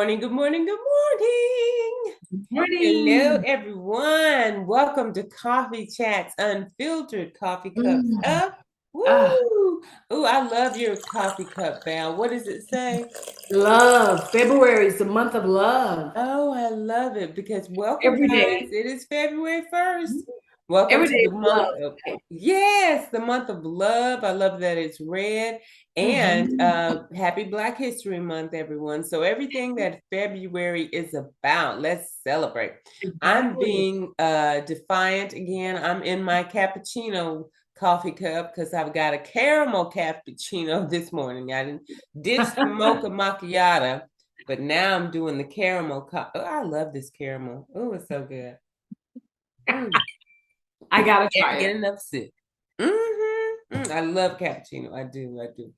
morning, good morning, good morning. Hello, Morning. everyone. Welcome to Coffee Chats Unfiltered Coffee Cups Mm. Up. Ah, Woo! Ooh, I love your coffee cup, Val. What does it say? love. February is the month of love. Oh, I love it because welcome, Every guys. day. It is February 1st. Welcome Every to day the is month love. of, yes, the month of love. I love that it's red. And Mhm. happy Black History Month, everyone. So, everything that February is about, let's celebrate. I'm Exactly. being defiant again. I'm in my cappuccino coffee cup because I've got a caramel cappuccino this morning. I didn't ditch the mocha macchiato. But now I'm doing the caramel. Oh, I love this caramel. Oh, it's so good. Mm. I gotta Can't try get it. enough sip. I love cappuccino. I do. I do.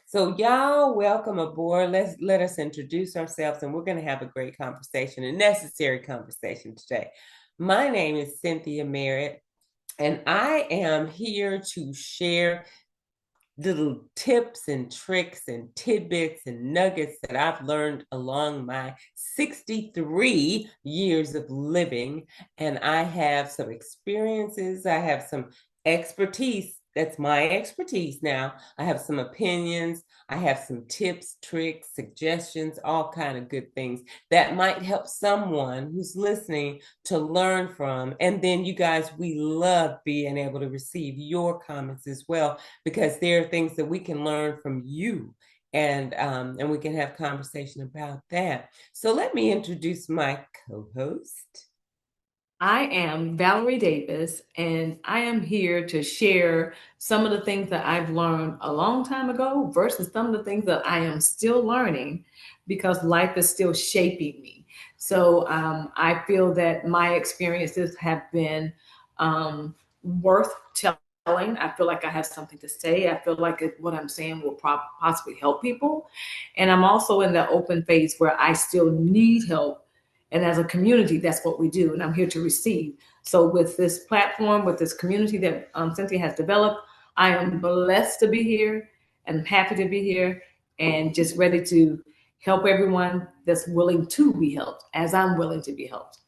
So y'all, welcome aboard. Let us introduce ourselves, and we're going to have a great conversation, a necessary conversation today. My name is Cynthia Merritt, and I am here to share little tips and tricks and tidbits and nuggets that I've learned along my 63 years of living. And I have some experiences, I have some expertise. That's my expertise now. I have some opinions, I have some tips, tricks, suggestions, all kind of good things that might help someone who's listening to learn from. And then you guys, we love being able to receive your comments as well, because there are things that we can learn from you, and we can have conversation about that. So let me introduce my co-host. I am Valerie Davis, and I am here to share some of the things that I've learned a long time ago versus some of the things that I am still learning because life is still shaping me. So I feel that my experiences have been worth telling. I feel like I have something to say. I feel like what I'm saying will possibly help people. And I'm also in the open phase where I still need help, and as a community, that's what we do. And I'm here to receive. So, with this platform, with this community that Cynthia has developed, I am blessed to be here and happy to be here and just ready to help everyone that's willing to be helped, as I'm willing to be helped.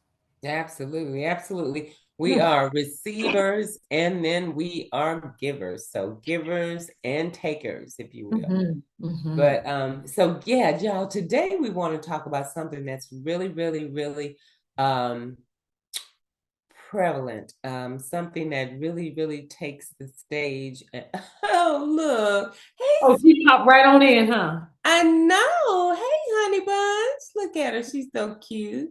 Absolutely, absolutely. We Hmm. are receivers and then we are givers. So givers and takers, if you will. Hmm. Hmm. But so yeah, y'all, today we want to talk about something that's really, really, really um prevalent, something that really, really takes the stage. Oh, look. Oh, Hey, she popped right on in, huh? I know. Hey, honey buns. Look at her. She's so cute.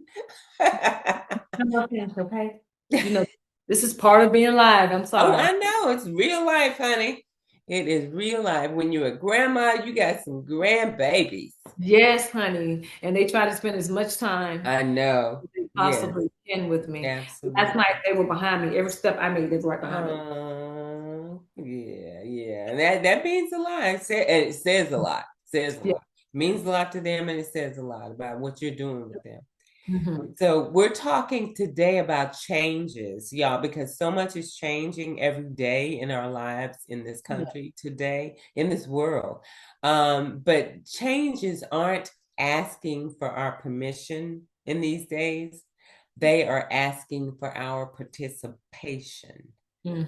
Come up here, okay? You know, this is part of being live. I'm Oh, sorry. I know. It's real life, honey. It is real life. When you're a grandma, you got some grandbabies. Yes, honey. And they try to spend as much time I know. they Yes, possibly can with me. Last absolutely. night they were behind me. Every step I made, they were right behind me. Oh, yeah, yeah. And that means a lot. It says a lot. Says a Yeah. lot. Means a lot to them, and it says a lot about what you're doing with them. Hmm. So we're talking today about changes, y'all, because so much is changing every day in our lives in this Yeah. country today, in this world. But changes aren't asking for our permission in these days. They are asking for our participation.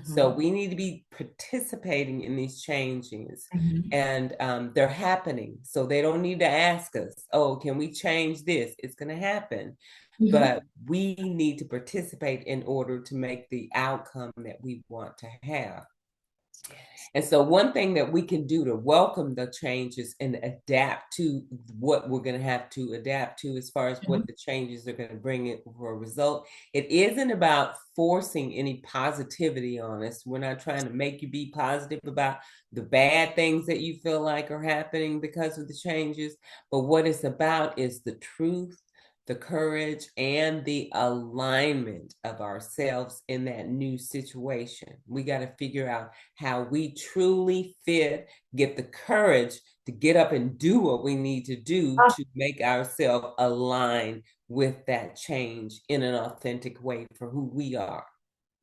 So Hmm. we need to be participating in these changes, Hmm. and they're happening. So they don't need to ask us, oh, can we change this? It's going to happen. Hmm. But we need to participate in order to make the outcome that we want to have. Yes. And so, one thing that we can do to welcome the changes and adapt to what we're going to have to adapt to, as far as Hmm. what the changes are going to bring it for a result, it isn't about forcing any positivity on us. We're not trying to make you be positive about the bad things that you feel like are happening because of the changes. But what it's about is the truth, the courage, and the alignment of ourselves in that new situation. We got to figure out how we truly fit, get the courage to get up and do what we need to do Ah. to make ourselves align with that change in an authentic way for who we are,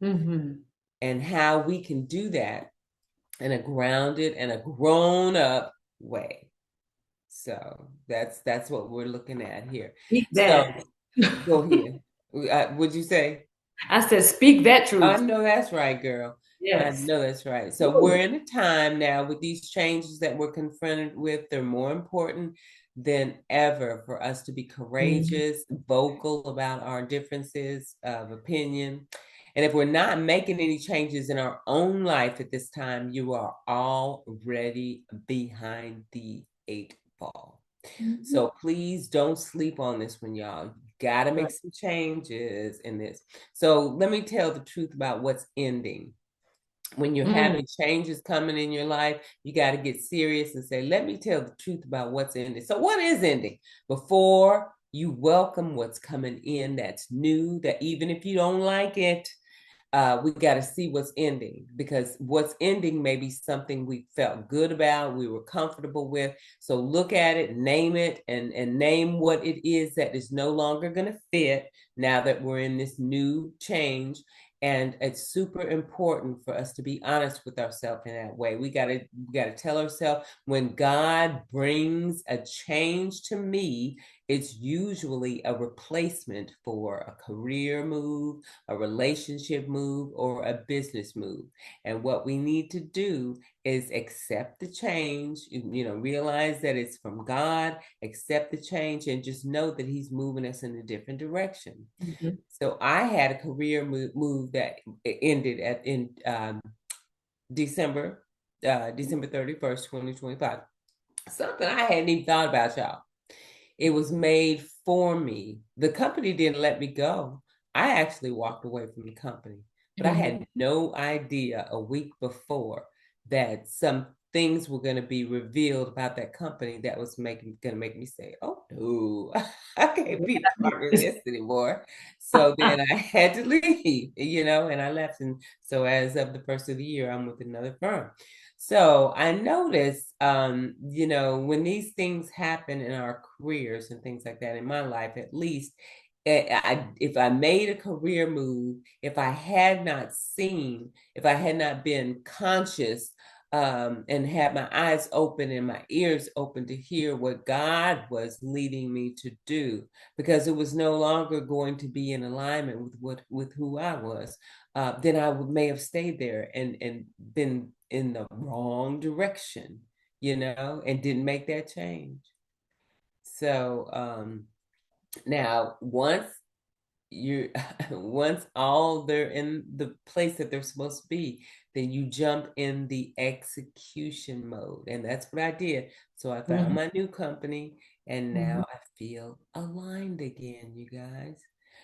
Hmm. and how we can do that in a grounded and a grown up way. So that's what we're looking at here. Speak that. So go ahead. Would you say? I said, speak that I truth. know that's right, girl. I Yes. know that's right. So we're Woo. in a time now with these changes that we're confronted with. They're more important than ever for us to be Mhm. courageous, vocal about our differences of opinion. And if we're not making any changes in our own life at this time, you are already behind the 8 ball. Mhm. So please don't sleep on this one, y'all. You got to Right. make some changes in this. So let me tell the truth about what's ending. When you're Mm. having changes coming in your life, you got to get serious and say, let me tell the truth about what's ending. So what is ending? Before you welcome what's coming in that's new, that even if you don't like it, we got to see what's ending, because what's ending may be something we felt good about, we were comfortable with. So look at it, name it, and name what it is that is no longer going to fit now that we're in this new change. And it's super important for us to be honest with ourselves in that way. We got to tell ourselves, when God brings a change to me, it's usually a replacement for a career move, a relationship move, or a business move. And what we need to do is accept the change, realize that it's from God, accept the change, and just know that He's moving us in a different direction. Mhm. So I had a career move that ended in December, December 31st, 2025. Something I hadn't even thought about, y'all. It was made for me. The company didn't let me go. I actually walked away from the company, but I Mhm. had no idea a week before that some things were going to be revealed about that company that was going to make me say, "Oh no, I can't be a part of this anymore." So then I had to leave, and I left. And so as of the first of the year, I'm with another firm. So I noticed, when these things happen in our careers and things like that, in my life at least, if I made a career move, if I had not been conscious, and had my eyes open and my ears open to hear what God was leading me to do, because it was no longer going to be in alignment with who I was, then I may have stayed there and been in the wrong direction, and didn't make that change. So now you once all they're in the place that they're supposed to be, then you jump in the execution mode. And that's what I did. So I found Mhm. my new company, and Mhm. now I feel aligned again, you guys.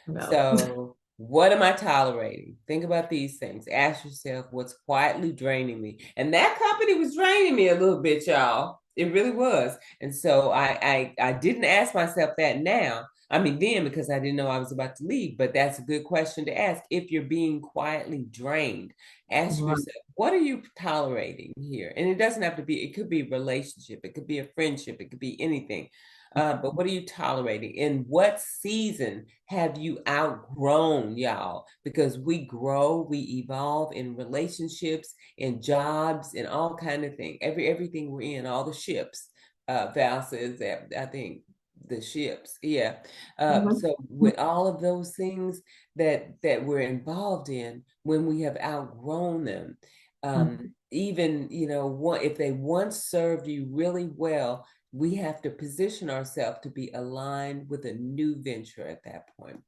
Well, So, what am I tolerating? Think about these things. Ask yourself, what's quietly draining me? And that company was draining me a little bit, y'all. It really was. And so I didn't ask myself that now. I mean, then, because I didn't know I was about to leave, but that's a good question to ask. If you're being quietly drained, ask right. yourself, what are you tolerating here? And it doesn't have to be, it could be a relationship, it could be a friendship, it could be anything. But what are you tolerating? In what season have you outgrown, y'all? Because we grow, we evolve in relationships, in jobs, in all kind of things. Everything we're in, all the ships. Val says that, I think, the ships, yeah. Mhm. So with all of those things that we're involved in, when we have outgrown them, Mhm. even if they once served you really well, we have to position ourselves to be aligned with a new venture at that point.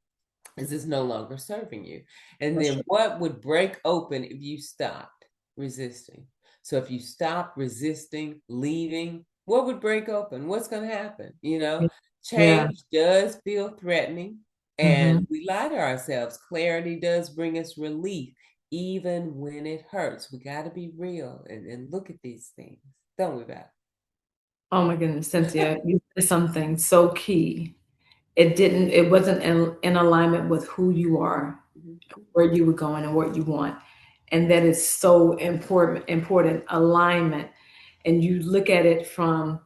This is no longer serving you. And That's then true. what would break open if you stopped resisting? So if you stop resisting, leaving, what would break open? What's going to happen? Yeah. Change does feel threatening, and Mhm. we lie to ourselves. Clarity does bring us relief, even when it hurts. We got to be real and look at these things, don't we, Val? Oh my goodness, Cynthia, you said something so key. It wasn't in alignment with who you are, Mhm. where you were going and what you want. And that is so important alignment. And you look at it from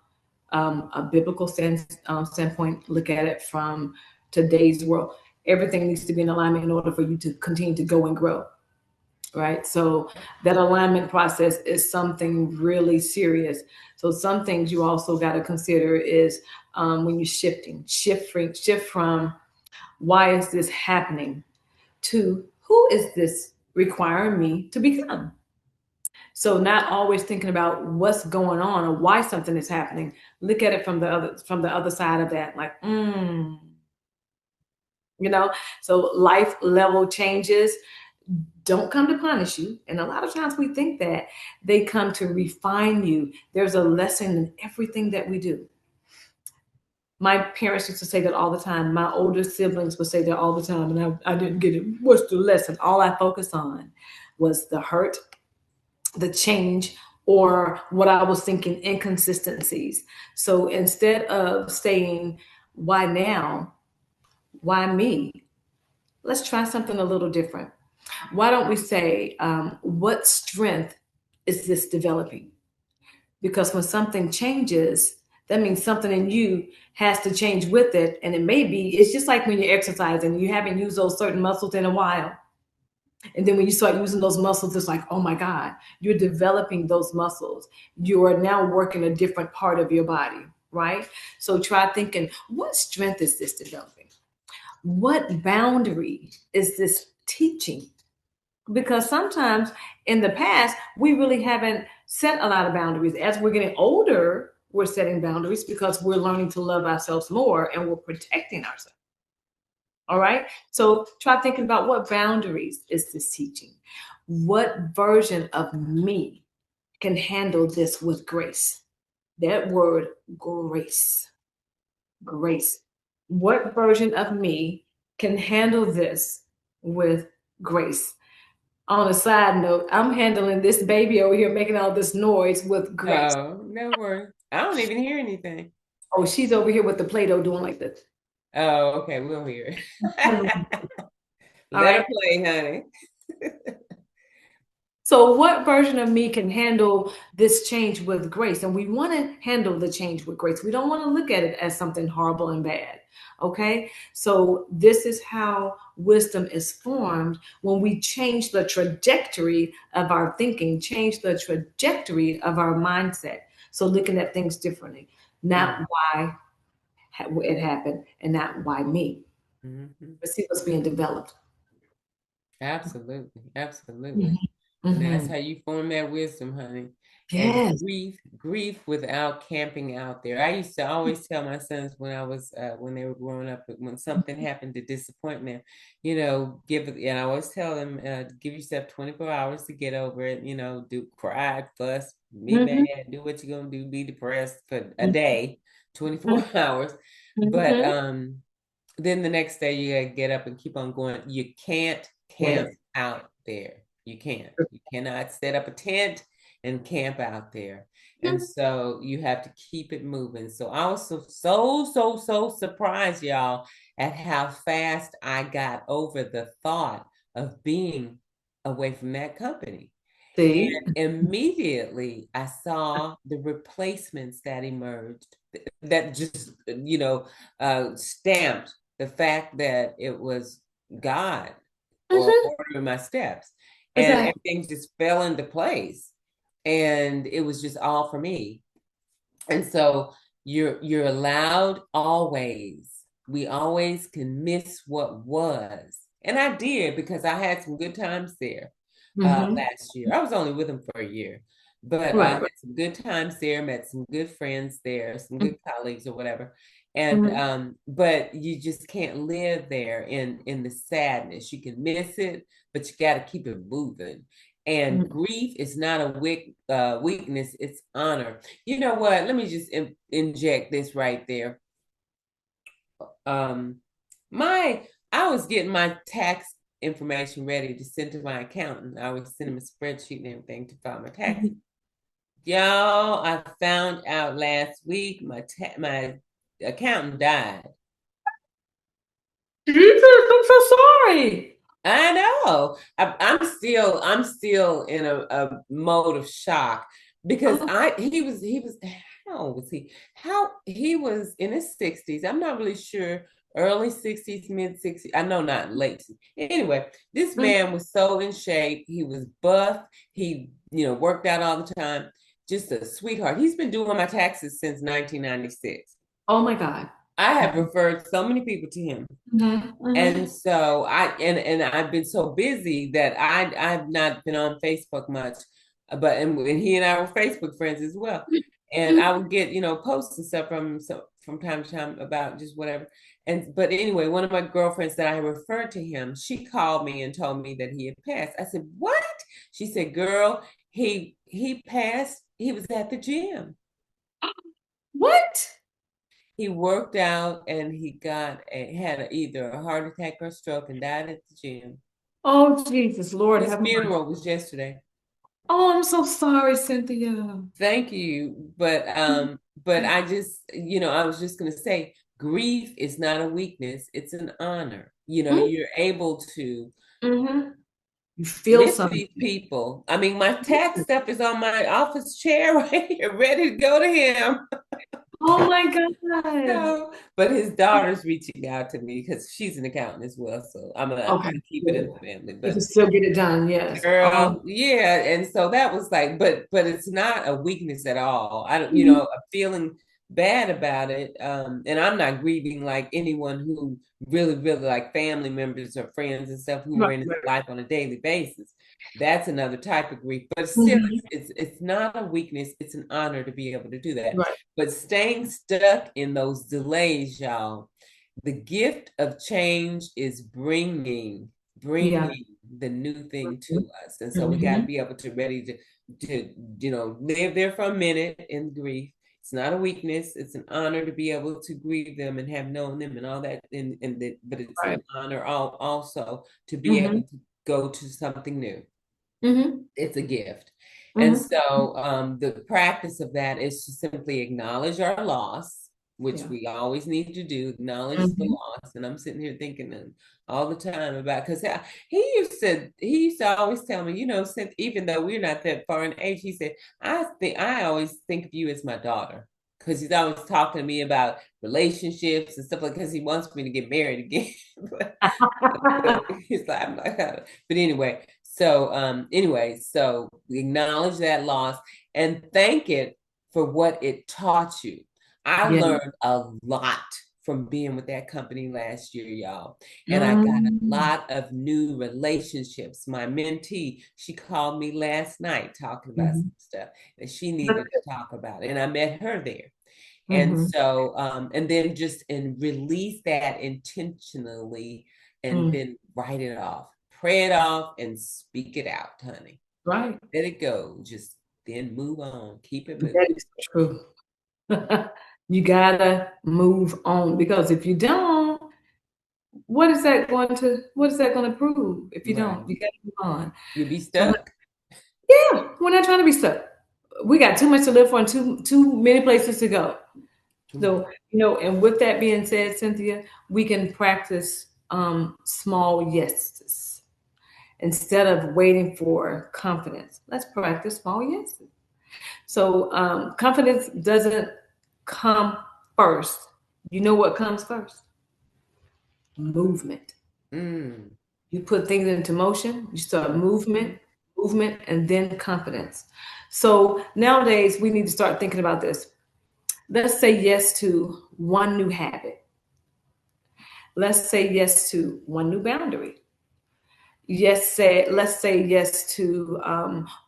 a biblical standpoint, look at it from today's world. Everything needs to be in alignment in order for you to continue to go and grow. right? So that alignment process is something really serious. So some things you also got to consider is when you're shift from why is this happening to who is this requiring me to become. So not always thinking about what's going on or why something is happening. Look at it from the other side of that, like, you know. So life level changes don't come to punish you. And a lot of times we think that they come to refine you. There's a lesson in everything that we do. My parents used to say that all the time. My older siblings would say that all the time, and I didn't get it. What's the lesson? All I focused on was the hurt, the change, or what I was thinking inconsistencies. So instead of saying, why now? Why me? Let's try something a little different. Why don't we say, what strength is this developing? Because when something changes, that means something in you has to change with it. And it may be, it's just like when you're exercising, you haven't used those certain muscles in a while. And then when you start using those muscles, it's like, oh my God, you're developing those muscles. You are now working a different part of your body, right? So try thinking, what strength is this developing? What boundary is this teaching? Because sometimes in the past, we really haven't set a lot of boundaries. As we're getting older, we're setting boundaries because we're learning to love ourselves more and we're protecting ourselves. All right. So try thinking about what boundaries is this teaching? What version of me can handle this with grace? That word, grace. Grace. What version of me can handle this with grace? On a side note, I'm handling this baby over here making all this noise with grace. Oh, no worries. I don't even hear anything. Oh, she's over here with the Play-Doh doing like this. Oh, okay, we'll hear All it. Let right. her play, honey. So, what version of me can handle this change with grace? And we want to handle the change with grace. We don't want to look at it as something horrible and bad. Okay. So, this is how wisdom is formed when we change the trajectory of our thinking, change the trajectory of our mindset. So, looking at things differently, not Mm. why it happened and not why me, Mhm. but see what's being developed. Absolutely, absolutely. Mhm. And that's Mhm. how you form that wisdom, honey. And Yes. grief without camping out there. I used to always tell my sons when I was when they were growing up, that when something happened to disappoint them, give it. And I always tell them, give yourself 24 hours to get over it. Do cry, fuss, be mad, Mhm. do what you're gonna do, be depressed for a day, 24 Mhm. hours. But Mhm. then the next day you gotta get up and keep on going. You can't camp Yes. out there. You can't. You cannot set up a tent and camp out there. And Mhm. so you have to keep it moving. So I was so surprised, y'all, at how fast I got over the thought of being away from that company. See? And immediately I saw the replacements that emerged that just, stamped the fact that it was God or Mhm. ordering my steps. And Exactly. everything just fell into place. And it was just all for me. And so you're allowed always. We always can miss what was. And I did because I had some good times there Mhm. last year. I was only with him for a year, but I Right. had some good times there, met some good friends there, some Mhm. good colleagues or whatever. And Mhm. but you just can't live there in the sadness. You can miss it, but you got to keep it moving. And Mhm. grief is not a weakness, it's honor. You know what? Let me just inject this right there. Um, my I was getting my tax information ready to send to my accountant. I was sending him a spreadsheet and everything to file my taxes. Mhm. Y'all, I found out last week my accountant died. Jesus, I'm so sorry. I know. I'm still in a mode of shock because Oh, he was how old was he? How he was in his 60s. I'm not really sure early 60s, mid 60s. I know not late. Anyway, this Mhm. man was so in shape. He was buff. He, worked out all the time. Just a sweetheart. He's been doing my taxes since 1996. Oh my God. I have referred so many people to him. Mhm, And mhm. so and I've been so busy that I've not been on Facebook much, but and he and I were Facebook friends as well. And I would get, posts and stuff from him so from time to time about just whatever. And but anyway, one of my girlfriends that I referred to him, she called me and told me that he had passed. I said, "What?" She said, "Girl, he passed. He was at the gym. What? He worked out and he had either a heart attack or a stroke and died at the gym. Oh, Jesus, Lord, His have mercy. funeral was yesterday. Oh, I'm so sorry, Cynthia. Thank you, but I just, I was just gonna say, grief is not a weakness; it's an honor. You're able to Mm-hmm. You feel miss something. these people. I mean, my tax stuff is on my office chair right here, ready to go to him. Oh my God. So, but his daughter's reaching out to me because she's an accountant as well. So I'm gonna Okay, try to keep it in good. the family. You can But still get it done, yes. girl, yeah. And so that was like, but it's not a weakness at all. I don't, Mhm. I'm feeling bad about it. And I'm not grieving like anyone who really, really like family members or friends and stuff who are Right, in his right. life on a daily basis. That's another type of grief. But still, Mhm. it's not a weakness. It's an honor to be able to do that. Right. But staying stuck in those delays, y'all, the gift of change is Yeah. bringing the new thing to us. And so we got to Mm-hmm. be able to ready to live there for a minute in grief. It's not a weakness. It's an honor to be able to grieve them and have known them and all that. But it's Right. an honor also to be Mm-hmm. able to go to something new. Mm-hmm. It's a gift. And Mm-hmm. so the practice of that is to simply acknowledge our loss, which Yeah. we always need to do, acknowledge the Mm-hmm. loss. And I'm sitting here thinking all the time about, because he used to always tell me, since even though we're not that far in age, he said, I always think of you as my daughter. Because he's always talking to me about relationships and stuff like, because he wants me to get married again. But he's like, I'm like, but anyway, so acknowledge that loss and thank it for what it taught you. I Yeah. learned a lot from being with that company last year, y'all. And I got a Mm-hmm. lot of new relationships. My mentee, she called me last night talking about Mm-hmm. some stuff that she needed That's to talk about. And I met her there. good. And Mm-hmm. so, and then just and release that intentionally and Mm. then write it off, pray it off, and speak it out, honey. Right. Let it go. Just then move on. Keep it moving. That is true. You gotta move on because if you don't, what is that going to prove if you Right. don't? You gotta move on. You'll be So stuck. yeah, we're not trying to be stuck. We got too much to live for and too many places to go. Right. So, and with that being said, Cynthia, we can practice small yeses instead of waiting for confidence. Let's practice small yeses. So, confidence doesn't come first. You know what comes first? Movement. Mm. You put things into motion, you start Mhm. movement, and then confidence. So nowadays, we need to start thinking about this. Let's say yes to one new habit. Let's say yes to one new boundary. Let's say yes to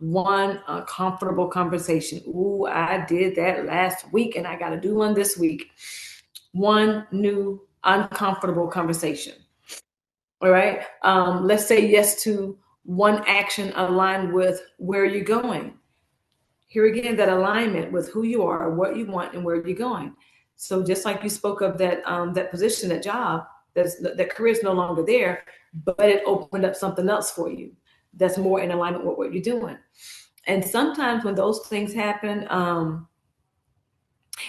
one comfortable conversation. Ooh, I did that last week and I got to do one this week. One new uncomfortable conversation. All right. Let's say yes to one action aligned with where you're going. Here again, that alignment with who you are, what you want, and where you're going. So just like you spoke of that position, that job, that career is no longer there, but it opened up something else for you that's more in alignment with what you're doing. And sometimes when those things happen,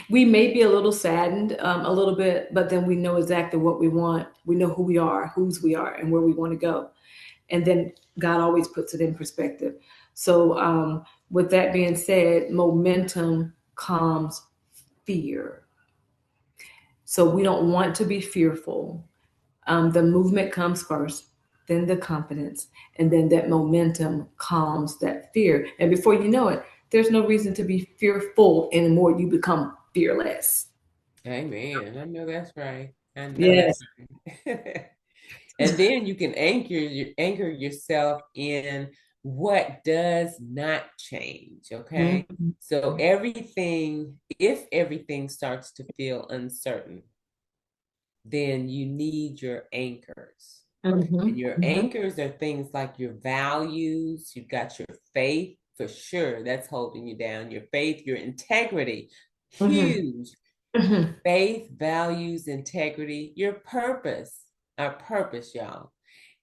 we may be a little saddened, a little bit, but then we know exactly what we want. We know who we are, whose we are, and where we want to go. And then God always puts it in perspective. So, with that being said, momentum calms fear. So we don't want to be fearful. The movement comes first, then the confidence, and then that momentum calms that fear. And before you know it, there's no reason to be fearful anymore. You become fearless. Amen. I know that's right. I know that's Yes. right. And then you can anchor yourself in what does not change, okay? Mhm. So everything, if everything starts to feel uncertain, then you need your anchors. And Mhm. your Mhm. anchors are things like your values, you've got your faith, for sure, that's holding you down. Your faith, your integrity, Mhm. huge. Mhm. Faith, values, integrity, your purpose, our purpose, y'all,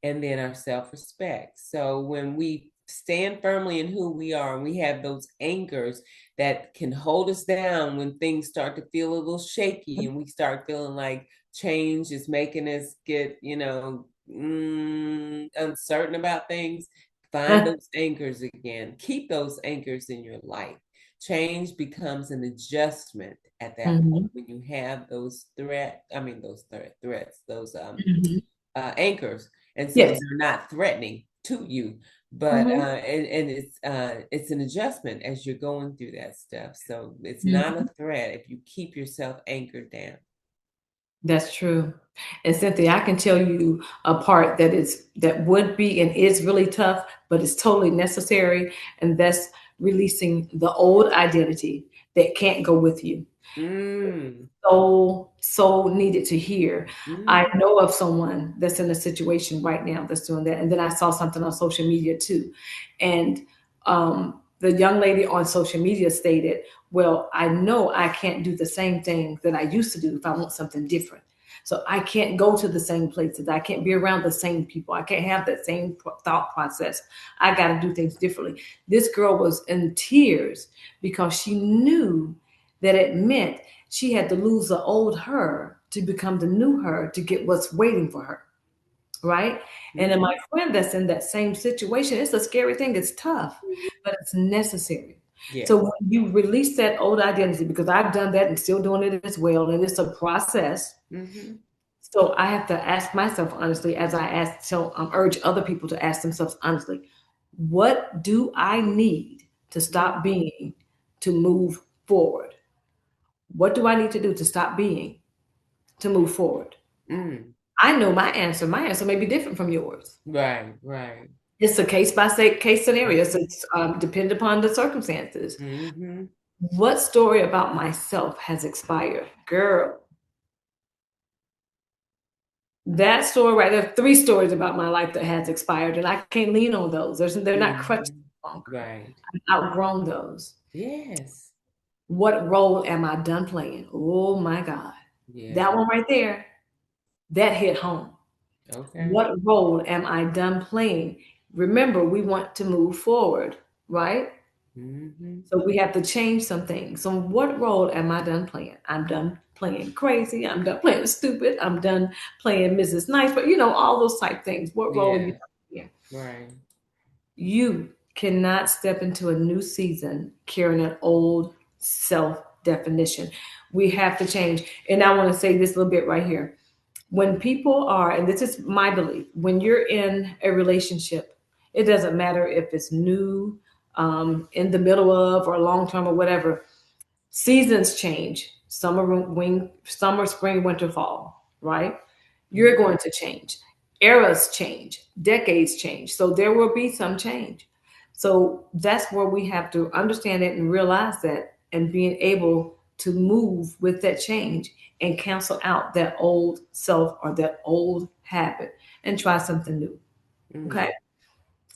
and then our self respect. So when we stand firmly in who we are and we have those anchors that can hold us down when things start to feel a little shaky and we start feeling like change is making us get, uncertain about things, find those anchors again. Keep those anchors in your life. Change becomes an adjustment at that point Mhm. when you have those threats, those Mhm. anchors, and so Yes. they're not threatening to you, but Mhm. it's an adjustment as you're going through that stuff. So it's not a Mhm. threat if you keep yourself anchored down. That's true. And Cynthia, I can tell you a part that would be and is really tough, but it's totally necessary, and that's releasing the old identity that can't go with you. Mm, So needed to hear. I mm, know of someone that's in a situation right now that's doing that, and then I saw something on social media too, and the young lady on social media stated, "Well, I know I can't do the same thing that I used to do if I want something different. So I can't go to the same places. I can't be around the same people. I can't have that same thought process. I got to do things differently." This girl was in tears because she knew that it meant she had to lose the old her to become the new her to get what's waiting for her. Right. And then my mm. friend that's in that same situation, it's a scary thing. It's tough, but it's necessary. So Yes. when you release that old identity, because I've done that and still doing it as well, and it's a process. Mm-hmm. So I have to ask myself honestly, as I ask, so urge other people to ask themselves honestly, what do I need to stop Mm, being to move forward? What do I need to do to stop being to move forward? mm. I know my answer. My answer may be different from yours. Right, right. It's a case by case scenario. So Mm-hmm. it's dependent upon the circumstances. Mm-hmm. What story about myself has expired? Girl, that story right there, three stories about my life that has expired, and I can't lean on those. They're not crutches Mm-hmm. longer. Right. I've outgrown those. Yes. What role am I done playing? Oh my God. Yeah. That one right there, that hit home. Okay. What role am I done playing? Remember, we want to move forward, right? Mm-hmm. So we have to change some things. So what role am I done playing? I'm done playing crazy. I'm done playing stupid. I'm done playing Mrs. Nice, but all those type things. What role are you Yeah. done playing? Right. You cannot step into a new season carrying an old self definition. We have to change. And I want to say this little bit right here. When people are, and this is my belief, when you're in a relationship, it doesn't matter if it's new, in the middle of, or long term, or whatever. Seasons change. Summer, spring, winter, fall. Right? You're Mm-hmm. going to change. Eras change. Decades change. So there will be some change. So that's where we have to understand it and realize that, and being able to move with that change and cancel out that old self or that old habit and try something new. Okay. Mm.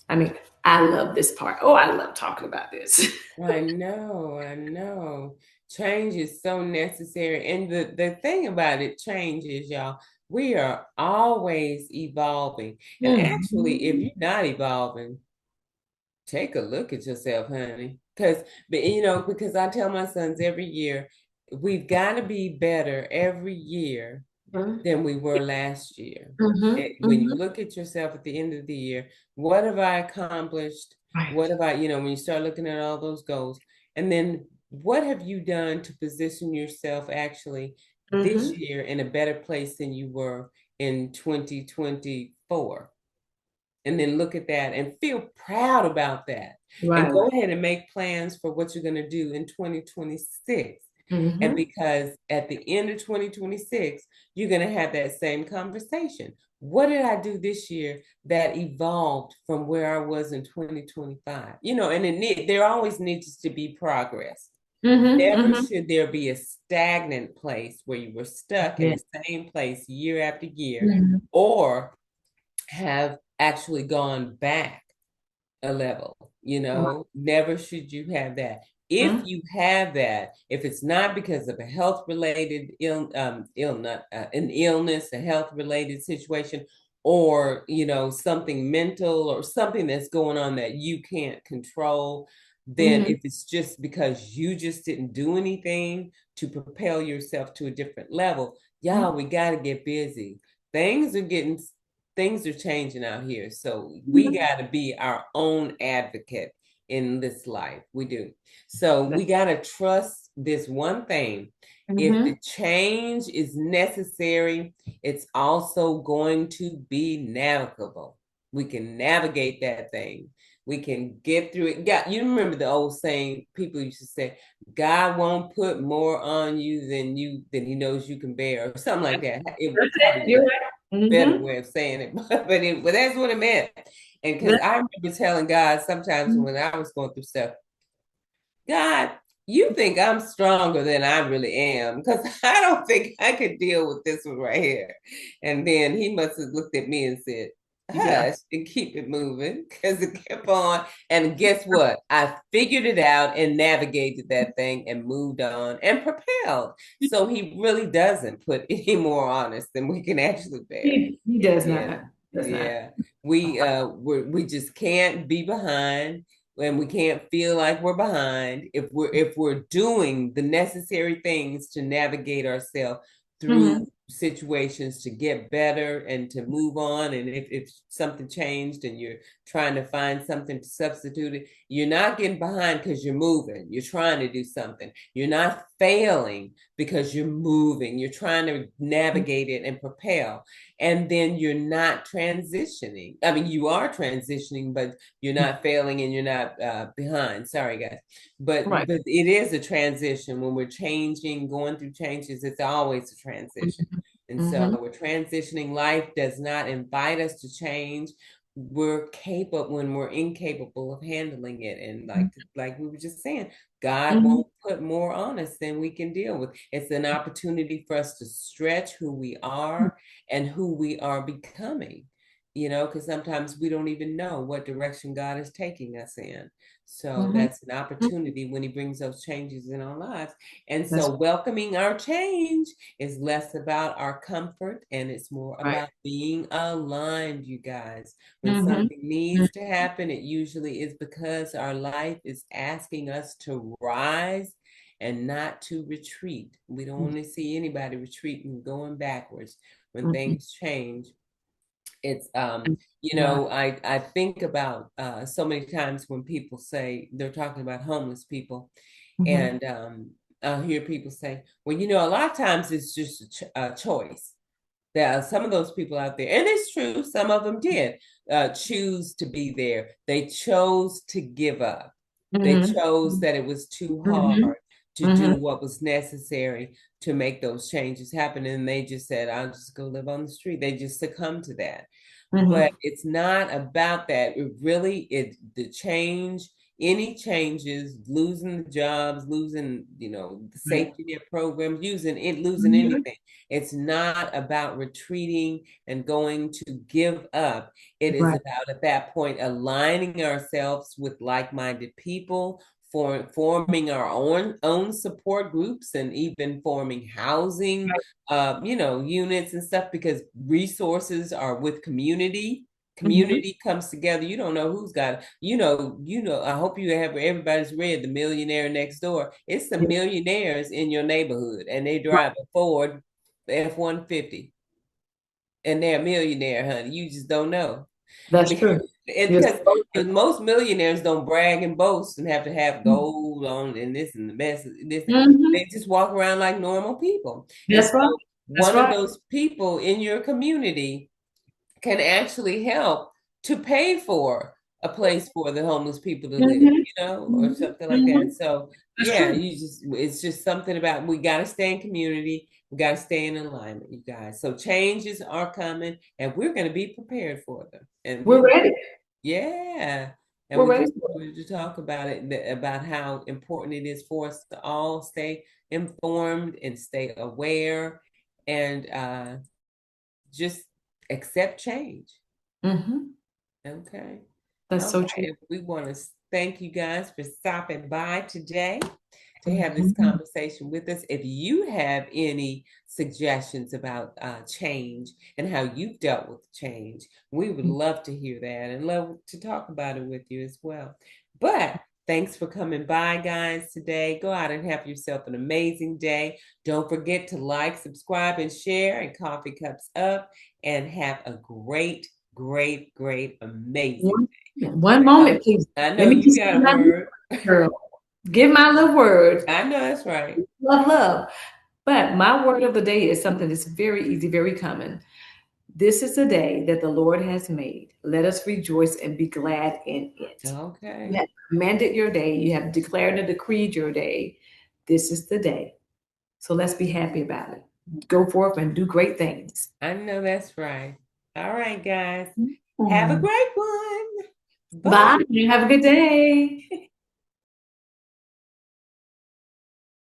I mean, I love this part. Oh, I love talking about this. I know, I know. Change is so necessary. And the thing about it, change is, y'all, we are always evolving. And actually, if Mhm. you're not evolving, take a look at yourself, honey. Because I tell my sons every year, we've got to be better every year Mhm. than we were last year. Mhm. When you Mhm. look at yourself at the end of the year, what have I accomplished? What Right. have when you start looking at all those goals, and then what have you done to position yourself actually this Mm-hmm. year in a better place than you were in 2024. And then look at that and feel proud about that. And Right. go ahead and make plans for what you're going to do in 2026. And Mm-hmm. because at the end of 2026, you're going to have that same conversation. What did I do this year that evolved from where I was in 2025? And there always needs to be progress. Mm-hmm. Never Mm-hmm. should there be a stagnant place where you were stuck in Yeah. the same place year after year, Mm-hmm. or have actually gone back a level. Never should you have that. If Mm-hmm. you have that, if it's not because of a health related an illness, a health related situation, or something mental or something that's going on that you can't control, then Mm-hmm. if it's just because you just didn't do anything to propel yourself to a different level, y'all, we got to get busy. Things are getting things are changing out here. So we Mm-hmm. got to be our own advocate in this life. We do. So we got to trust this one thing. If Mm-hmm. the change is necessary, it's also going to be navigable. We can navigate that thing. We can get through it. God, you remember the old saying people used to say, God won't put more on you than he knows you can bear, or something like that. It That's it. probably was You're right. better Mm-hmm. way of saying it, but that's what it meant. And because I remember telling God sometimes when I was going through stuff, God, you think I'm stronger than I really am because I don't think I could deal with this one right here. And then he must have looked at me and said, Yeah. hush and keep it moving because it kept on. And guess what? I figured it out and navigated that thing and moved on and propelled. So he really doesn't put any more on us than we can actually bear. He does Yeah. not. Does not. Yeah. We just can't be behind, and we can't feel like we're behind if we're doing the necessary things to navigate ourselves through Mm-hmm. situations to get better and to move on. And if something changed and you're trying to find something to substitute it, you're not getting behind because you're moving. You're trying to do something. You're not failing because you're moving. You're trying to navigate it and propel. And then you're not transitioning. I mean, you are transitioning, but you're not failing and you're not behind. Sorry, guys. But Right. but it is a transition when we're changing, going through changes. It's always a transition. And so Mm-hmm. we're transitioning. Life does not invite us to change. We're capable when we're incapable of handling it. And like we were just saying, God Mm-hmm. won't put more on us than we can deal with. It's an opportunity for us to stretch who we are and who we are becoming, because sometimes we don't even know what direction God is taking us in. So Mm-hmm. that's an opportunity when he brings those changes in our lives. And That's so welcoming our change is less about our comfort and it's more right. about being aligned, you guys. When Mm-hmm. something needs to happen, it usually is because our life is asking us to rise and not to retreat. We don't want to see anybody retreating, going backwards when Mm-hmm. things change. It's Right. I think about so many times when people say they're talking about homeless people, Mm-hmm. and I'll hear people say, well, a lot of times it's just a choice. There are some of those people out there, and it's true, some of them did choose to be there. They chose to give up. They chose Mm-hmm. that it was too Mm-hmm. hard to Mm-hmm. do what was necessary to make those changes happen. And they just said, I'll just go live on the street. They just succumbed to that. But Mm-hmm. it's not about that. The change, any changes, losing the jobs, losing, the Right. safety net programs, losing Mm-hmm. anything. It's not about retreating and going to give up. It is Right. about, at that point, aligning ourselves with like-minded people, forming our own support groups, and even forming housing, units and stuff, because resources are with community. Mm-hmm. Community comes together. You don't know who's got it. I hope everybody's read The Millionaire Next Door. It's some Yeah. millionaires in your neighborhood and they Right. drive a Ford F-150 and they're a millionaire, honey. You just don't know. That's true. And You're because so right. most millionaires don't brag and boast and have to have gold on and this and the best this. Mhm. They just walk around like normal people. And That's right. so That's one of right. those people in your community can actually help to pay for a place for the homeless people to live, Mhm. or Mhm. something like that. Mhm. So That's yeah, true. it's just something about we got to stay in community. We got to stay in alignment, you guys. So changes are coming, and we're going to be prepared for them. And We're ready. yeah, and We're we ready just for it. wanted to talk about it, about how important it is for us to all stay informed and stay aware, and just accept change. Mhm. Okay. That's All so true. right. We want to thank you guys for stopping by today to have this Mhm. conversation with us. If you have any suggestions about change and how you've dealt with change, we would love to hear that and love to talk about it with you as well. But thanks for coming by, guys, today. Go out and have yourself an amazing day. Don't forget to like, subscribe, and share, and coffee cups up, and have a great, amazing One, day. one Uh, moment, please. I know Let me you just got give a my little word. word, girl. Give my little word. I know that's right. Love, love. But my word of the day is something that's very easy, very common. This is the day that the Lord has made. Let us rejoice and be glad in it. You Okay. have commanded your day. You have declared and decreed your day. This is the day. So let's be happy about it. Go forth and do great things. I know that's right. All right, guys. Have a Mm. great one. Bye. Bye. Have a good day.